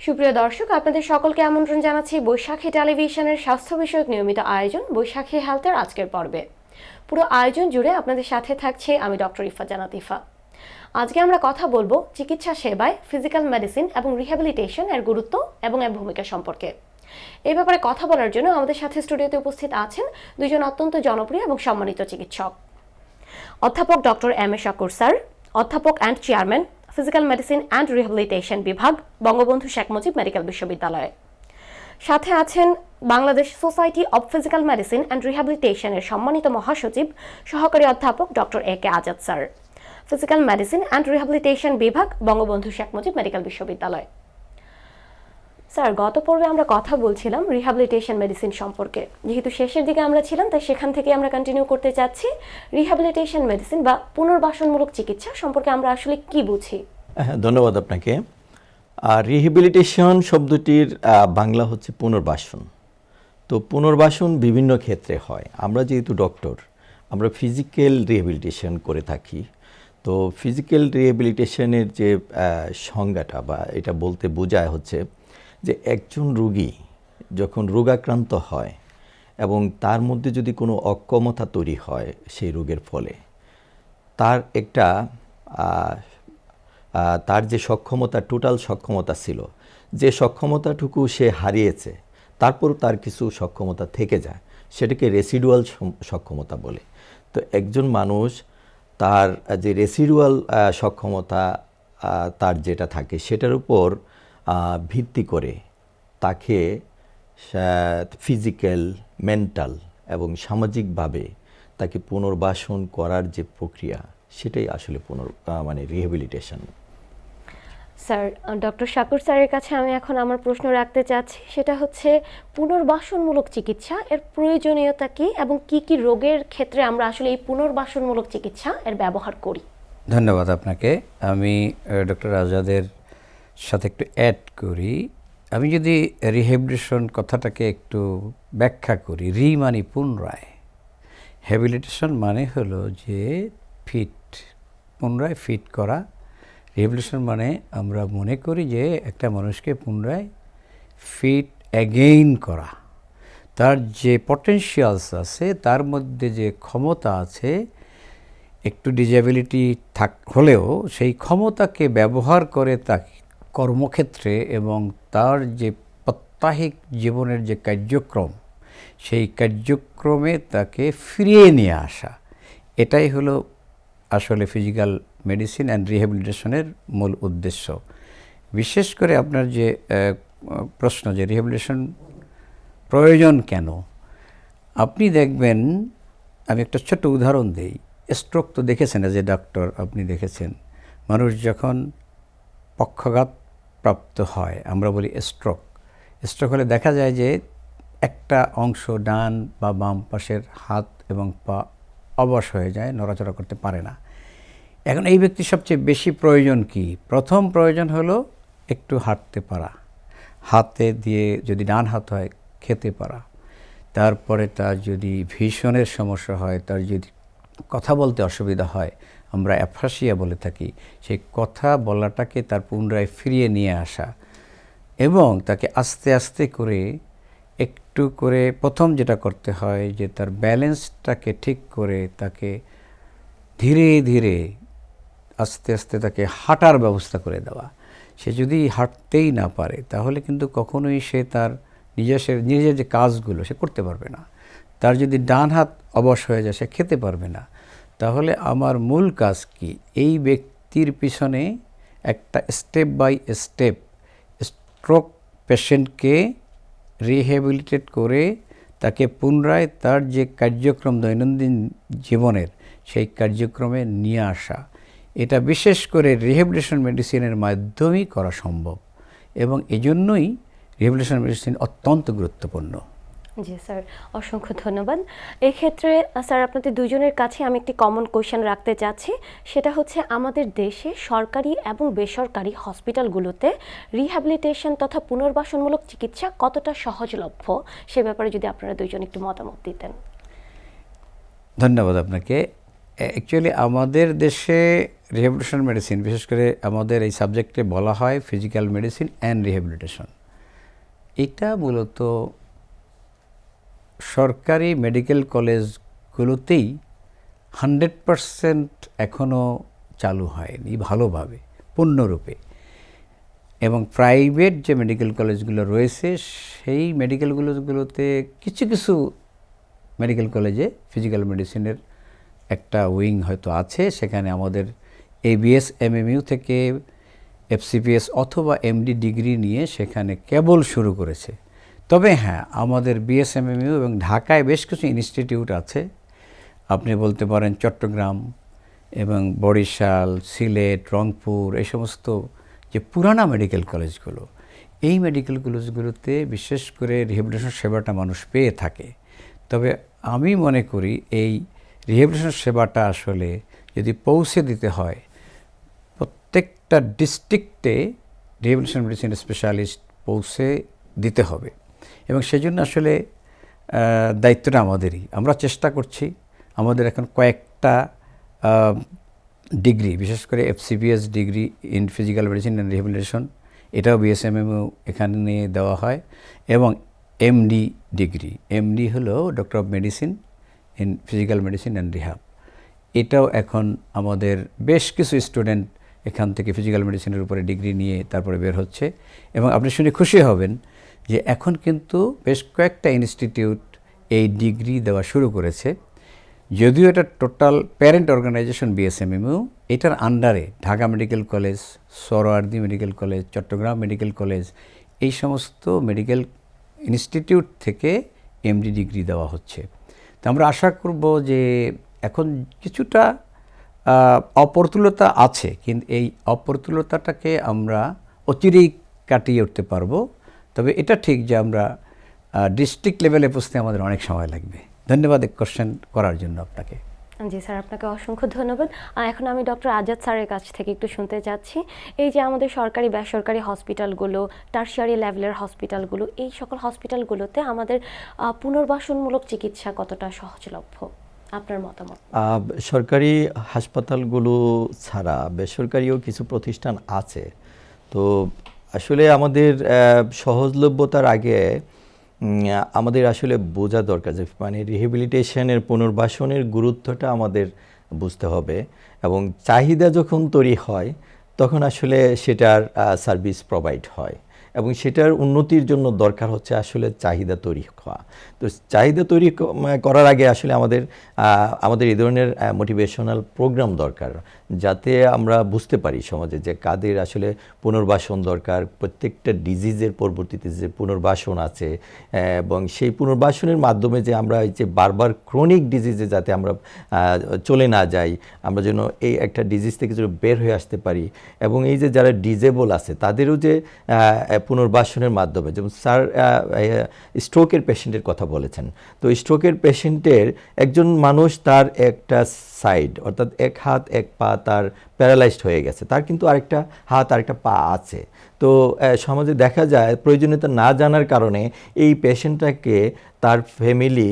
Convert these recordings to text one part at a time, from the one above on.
সুপ্রিয় দর্শক, আপনাদের সকলকে আমন্ত্রণ জানাচ্ছি বৈশাখী টেলিভিশনের স্বাস্থ্য বিষয়ক নিয়মিত আয়োজন বৈশাখী হেলথের আজকের পর্বে। পুরো আয়োজন জুড়ে আপনাদের সাথে থাকছে আমি ডক্টর ইফা জান্নাত ইফা। আজকে আমরা কথা বলবো চিকিৎসা সেবায় ফিজিক্যাল মেডিসিন এবং রিহ্যাবিলিটেশন এর গুরুত্ব এবং এর ভূমিকা সম্পর্কে। এই ব্যাপারে কথা বলার জন্য আমাদের সাথে স্টুডিওতে উপস্থিত আছেন দুজন অত্যন্ত জনপ্রিয় এবং সম্মানিত চিকিৎসক, অধ্যাপক doctor M A Shakur sir, অধ্যাপক and chairman physical medicine and rehabilitation বিভাগ, বঙ্গবন্ধু শেখ মুজিব মেডিকেল বিশ্ববিদ্যালয়। সাথে আছেন Bangladesh society of physical medicine and রিহ্যাবিলিটেশনের সম্মানিত মহাসচিব সহকারী অধ্যাপক doctor A K Azad sir, physical medicine and rehabilitation বিভাগ, বঙ্গবন্ধু শেখ মুজিব মেডিকেল বিশ্ববিদ্যালয়। স্যার, গত পর্বে আমরা কথা বলছিলাম রিহ্যাবিলিটেশন মেডিসিন সম্পর্কে। যেহেতু শেষের দিকে আমরা ছিলাম, তাই সেখান থেকে আমরা কন্টিনিউ করতে চাচ্ছি। রিহ্যাবিলিটেশন মেডিসিন বা পুনর্বাসনমূলক চিকিৎসা সম্পর্কে আমরা আসলে কি বুঝি? ধন্যবাদ আপনাকে। রিহ্যাবিলিটেশন শব্দটির বাংলা হচ্ছে পুনর্বাসন। তো পুনর্বাসন বিভিন্ন ক্ষেত্রে হয়। আমরা যেহেতু ডক্টর, আমরা ফিজিক্যাল রিহ্যাবিলিটেশন করে থাকি। তো ফিজিক্যাল রিহ্যাবিলিটেশনের যে সংজ্ঞাটা বা এটা বলতে বোঝায় হচ্ছে যে একজন রোগী যখন রোগাক্রান্ত হয় এবং তার মধ্যে যদি কোনো অক্ষমতা তৈরি হয় সেই রোগের ফলে, তার একটা তার যে সক্ষমতা, টোটাল সক্ষমতা ছিল, যে সক্ষমতাটুকু সে হারিয়েছে, তারপর তার কিছু সক্ষমতা থেকে যায়, সেটাকে রেসিডুয়াল সক্ষমতা বলে। তো একজন মানুষ তার যে রেসিডুয়াল সক্ষমতা তার যেটা থাকে সেটার উপর ভিত্তি করে তাকে ফিজিক্যাল, মেন্টাল এবং সামাজিকভাবে তাকে পুনর্বাসন করার যে প্রক্রিয়া, সেটাই আসলে রিহ্যাবিলিটেশন। স্যার, ডক্টর শাকুর স্যারের কাছে আমি এখন আমার প্রশ্ন রাখতে চাচ্ছি, সেটা হচ্ছে পুনর্বাসনমূলক চিকিৎসা এর প্রয়োজনীয়তা কি এবং কি কি রোগের ক্ষেত্রে আমরা আসলে এই পুনর্বাসনমূলক চিকিৎসা এর ব্যবহার করি? ধন্যবাদ আপনাকে। আমি ডক্টর আজাদের সাথে একটু অ্যাড করি। আমি যদি রিহ্যাবিলিটেশন কথাটাকে একটু ব্যাখ্যা করি, মানে পুনরায়, হ্যাবিলিটেশন মানে হলো যে পুনরায় ফিট করা। রিহ্যাবিলিটেশন মানে আমরা মনে করি যে একটা মানুষকে পুনরায় ফিট অ্যাগেইন করা, তার যে পটেনশিয়ালস আছে, তার মধ্যে যে ক্ষমতা আছে, একটু ডিসেবিলিটি হলেও সেই ক্ষমতাকে ব্যবহার করে তাকে কর্মক্ষেত্রে এবং তার যে প্রাত্যহিক জীবনের যে কার্যক্রম, সেই কার্যক্রমে তাকে ফিরিয়ে নিয়ে আসা, এটাই হলো আসলে ফিজিক্যাল মেডিসিন অ্যান্ড রিহ্যাবিলিটেশনের মূল উদ্দেশ্য। বিশেষ করে আপনার যে প্রশ্ন যে রিহ্যাবিলিটেশন প্রয়োজন কেন, আপনি দেখবেন, আমি একটা ছোট্ট উদাহরণ দিই। স্ট্রোক তো দেখেছেন, যে ডক্টর আপনি দেখেছেন, মানুষ যখন পক্ষাঘাত প্রাপ্ত হয়, আমরা বলি স্ট্রোক হলে দেখা যায় যে একটা অংশ, ডান বা বাম পাশের হাত এবং পা অবশ হয়ে যায়, নড়াচড়া করতে পারে না। এখন এই ব্যক্তির সবচেয়ে বেশি প্রয়োজন কি? প্রথম প্রয়োজন হলো একটু হাঁটতে পারা, হাতে দিয়ে যদি ডান হাত হয় খেতে পারা। তারপরে তার যদি ভিশনের সমস্যা হয়, তার যদি কথা বলতে অসুবিধা হয়, আমরা অ্যাফাসিয়া বলে থাকি, সেই কথা বলাটাকে তার পুনরায় ফিরিয়ে নিয়ে আসা এবং তাকে আস্তে আস্তে করে একটু করে প্রথম যেটা করতে হয় যে তার ব্যালেন্সটাকে ঠিক করে তাকে ধীরে ধীরে আস্তে আস্তে তাকে হাঁটার ব্যবস্থা করে দেওয়া। সে যদি হাঁটতেই না পারে তাহলে কিন্তু কখনোই সে তার নিজের যে কাজগুলো সে করতে পারবে না। তার যদি ডান হাত অবশ হয়ে যায়, সে খেতে পারবে না। তাহলে আমার মূল কাজ কি? এই ব্যক্তির পিছনে একটা স্টেপ বাই স্টেপ স্ট্রোক পেশেন্টকে রিহ্যাবিলিটেট করে তাকে পুনরায় তার যে কার্যক্রম দৈনন্দিন জীবনের, সেই কার্যক্রমে নিয়ে আসা। এটা বিশেষ করে রিহ্যাবিলিটেশন মেডিসিনের মাধ্যমেই করা সম্ভব এবং এজন্যই রিহ্যাবিলিটেশন মেডিসিন অত্যন্ত গুরুত্বপূর্ণ। জি স্যার, অসংখ্য ধন্যবাদ। এক্ষেত্রে স্যার, আপনাদের দুজনের কাছে আমি একটি কমন কোয়েশ্চেন রাখতে চাচ্ছি, সেটা হচ্ছে আমাদের দেশে সরকারি এবং বেসরকারি হসপিটালগুলোতে রিহ্যাবিলিটেশন তথা পুনর্বাসনমূলক চিকিৎসা কতটা সহজলভ্য, সে ব্যাপারে যদি আপনারা দুজন একটু মতামত দিতেন। ধন্যবাদ আপনাকে। অ্যাকচুয়ালি আমাদের দেশে রিহ্যাবিলিটেশন মেডিসিন, বিশেষ করে আমাদের এই সাবজেক্টে বলা হয় ফিজিক্যাল মেডিসিন অ্যান্ড রিহ্যাবিলিটেশন। এটা মূলত সরকারি মেডিকেল কলেজগুলোতেই 100% এখনও চালু হয়নি ভালোভাবে পূর্ণরূপে, এবং প্রাইভেট যে মেডিকেল কলেজগুলো রয়েছে সেই মেডিকেলগুলোতে কিছু কিছু মেডিকেল কলেজে ফিজিক্যাল মেডিসিনের একটা উইং হয়তো আছে, সেখানে আমাদের ABS MMU থেকে FCPS অথবা MD ডিগ্রি নিয়ে সেখানে কেবল শুরু করেছে। তবে হ্যাঁ, আমাদের BSMMU এবং ঢাকায় বেশ কিছু ইনস্টিটিউট আছে। আপনি বলতে পারেন চট্টগ্রাম এবং বরিশাল, সিলেট, রংপুর, এই সমস্ত যে পুরানা মেডিকেল কলেজগুলো, এই মেডিকেল কলেজগুলোতে বিশেষ করে রিহ্যাবিলিটেশন সেবাটা মানুষ পেয়ে থাকে। তবে আমি মনে করি এই রিহ্যাবিলিটেশন সেবাটা আসলে যদি পৌঁছে দিতে হয়, প্রত্যেকটা ডিস্ট্রিক্টে রিহ্যাবিলিটেশন মেডিসিন স্পেশালিস্ট পৌঁছে দিতে হবে, এবং সেজন্য আসলে দায়িত্বটা আমাদেরই। আমরা চেষ্টা করছি। আমাদের এখন কয়েকটা ডিগ্রি, বিশেষ করে FCPS degree in physical medicine and rehabilitation, এটাও BSMMU এখানে নিয়ে দেওয়া হয়, এবং MD ডিগ্রি, MD হলো doctor of medicine in physical medicine and rehab. এটাও এখন আমাদের বেশ কিছু স্টুডেন্ট এখান থেকে ফিজিক্যাল মেডিসিনের উপরে ডিগ্রি নিয়ে তারপরে বের হচ্ছে, এবং আপনি শুনে খুশি হবেন যে এখন কিন্তু বেশ কয়েকটা ইনস্টিটিউট এই ডিগ্রি দেওয়া শুরু করেছে। যদিও এটা টোটাল প্যারেন্ট অর্গানাইজেশন BSMMU, এটার আন্ডারে Dhaka medical college, Suhrawardy medical college, Chittagong medical college, এই সমস্ত মেডিকেল ইনস্টিটিউট থেকে MD ডিগ্রি দেওয়া হচ্ছে। তো আমরা আশা করব যে এখন কিছুটা অপ্রতুলতা আছে, কিন্তু এই অপ্রতুলতাটাকে আমরা অচিরেই কাটিয়ে উঠতে পারবো। তবে এটা ঠিক যে আমরা ডিস্ট্রিক্ট লেভেলে পৌঁছতে আমাদের অনেক সময় লাগবে। ধন্যবাদ এই কোশ্চেন করার জন্য আপনাকে। জি স্যার, আপনাকে অসংখ্য ধন্যবাদ। এখন আমি ডক্টর আজাদ স্যারের কাছ থেকে একটু শুনতে চাচ্ছি, এই যে আমাদের সরকারি বেসরকারি হসপিটালগুলো, টারশিয়ারি লেভেলের হসপিটালগুলো, এই সকল হসপিটালগুলোতে আমাদের পুনর্বাসনমূলক চিকিৎসা কতটা সহজলভ্য, আপনার মতামত? সরকারি হাসপাতালগুলো ছাড়া বেসরকারিও কিছু প্রতিষ্ঠান আছে। তো আসলে আমাদের সহজলভ্যতার আগে আমাদের আসলে বোঝা দরকার যে মানে রিহ্যাবিলিটেশনের পুনর্বাসনের গুরুত্বটা আমাদের বুঝতে হবে, এবং চাহিদা যখন তৈরি হয় তখন আসলে সেটার সার্ভিস প্রোভাইড হয়, এবং সেটার উন্নতির জন্য দরকার হচ্ছে আসলে চাহিদা তৈরি হওয়া। তো চাহিদা তৈরি করার আগে আসলে আমাদের এই ধরনের মোটিভেশনাল প্রোগ্রাম দরকার, যাতে আমরা বুঝতে পারি সমাজে যে কাদের আসলে পুনর্বাসন দরকার, প্রত্যেকটা ডিজিজের পরবর্তীতে যে পুনর্বাসন আছে, এবং সেই পুনর্বাসনের মাধ্যমে যে আমরা এই যে বারবার ক্রনিক ডিজিজে যাতে আমরা চলে না যাই, আমরা যেন এই একটা ডিজিজ থেকে যেন বের হয়ে আসতে পারি, এবং এই যে যারা ডিজেবল আছে তাদেরও যে পুনর্বাসনের মাধ্যমে, যেমন স্যার স্ট্রোকের পেশেন্টের কথা বলেছেন। তো স্ট্রোকের পেশেন্টের একজন মানুষ তার একটা সাইড, অর্থাৎ এক হাত এক পা তার প্যারালাইজড হয়ে গেছে, তার কিন্তু আরেকটা হাত আরেকটা পা আছে। তো সমাজে দেখা যায় প্রয়োজনীয়তা না জানার কারণে এই পেশেন্টটাকে তার ফ্যামিলি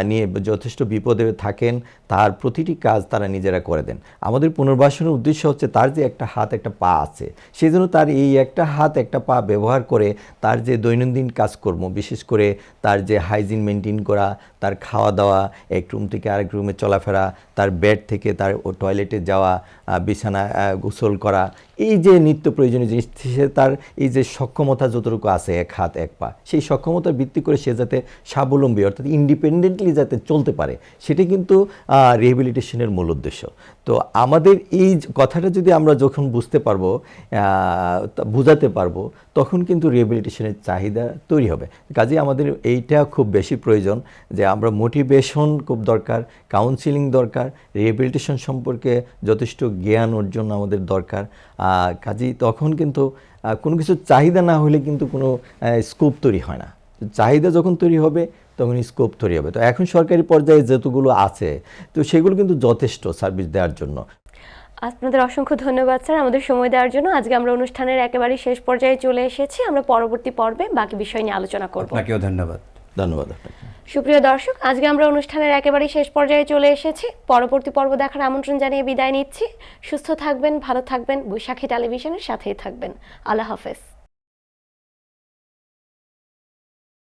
নিয়ে যথেষ্ট বিপদে থাকেন, তার প্রতিটি কাজ তারা নিজেরা করে দেন। আমাদের পুনর্বাসনের উদ্দেশ্য হচ্ছে তার যে একটা হাত একটা পা আছে, সেই জন্য তার এই একটা হাত একটা পা ব্যবহার করে তার যে দৈনন্দিন কাজকর্ম, বিশেষ করে তার যে হাইজিন মেনটেন করা, তার খাওয়া দাওয়া, এক রুম থেকে আরেক রুমে চলাফেরা, তার বেড থেকে তার টয়লেটে যাওয়া, বিছানা গোসল করা, এই যে নিত্য প্রয়োজনীয় জিনিস, সে তার এই যে সক্ষমতা যতটুকু আছে এক হাত এক পা, সেই সক্ষমতার ভিত্তি করে সে যাতে স্বাবলম্বী অর্থাৎ ইন্ডিপেন্ডেন্টলি যাতে চলতে পারে, সেটি কিন্তু রিহ্যাবিলিটেশনের মূল উদ্দেশ্য। তো আমাদের এই কথাটা যদি আমরা যখন বুঝতে পারবো, বোঝাতে পারবো, তখন কিন্তু রিহ্যাবিলিটেশনের চাহিদা তৈরি হবে। কাজেই আমাদের এইটা খুব বেশি প্রয়োজন যে আমরা মোটিভেশন খুব দরকার, কাউন্সিলিং দরকার, রিহ্যাবিলিটেশন সম্পর্কে যথেষ্ট জ্ঞান অর্জন আমাদের দরকার। কাজেই তখন কিন্তু কোনো কিছু চাহিদা না হলে কিন্তু কোনো স্কোপ তৈরি হয় না। চাহিদা যখন তৈরি হবে তখন স্কোপ তৈরি হবে। তো এখন সরকারি পর্যায়ে যেগুলো আছে তো সেগুলো কিন্তু যথেষ্ট সার্ভিস দেওয়ার জন্য। আপনাদের অসংখ্য ধন্যবাদ স্যার আমাদের সময় দেওয়ার জন্য। আজকে আমরা অনুষ্ঠানের একেবারে শেষ পর্যায়ে চলে এসেছি। আমরা পরবর্তী পর্বে বাকি বিষয় নিয়ে আলোচনা করব। আপনাকেও ধন্যবাদ। ধন্যবাদ আপনাকে। সুপ্রিয় দর্শক, আজকে আমরা অনুষ্ঠানের একেবারেই শেষ পর্যায়ে চলে এসেছি। পরবর্তী পর্ব দেখার আমন্ত্রণ জানিয়ে বিদায় নিচ্ছি। সুস্থ থাকবেন, ভালো থাকবেন, বৈশাখী টেলিভিশনের সাথেই থাকবেন। আল্লাহ হাফেজ।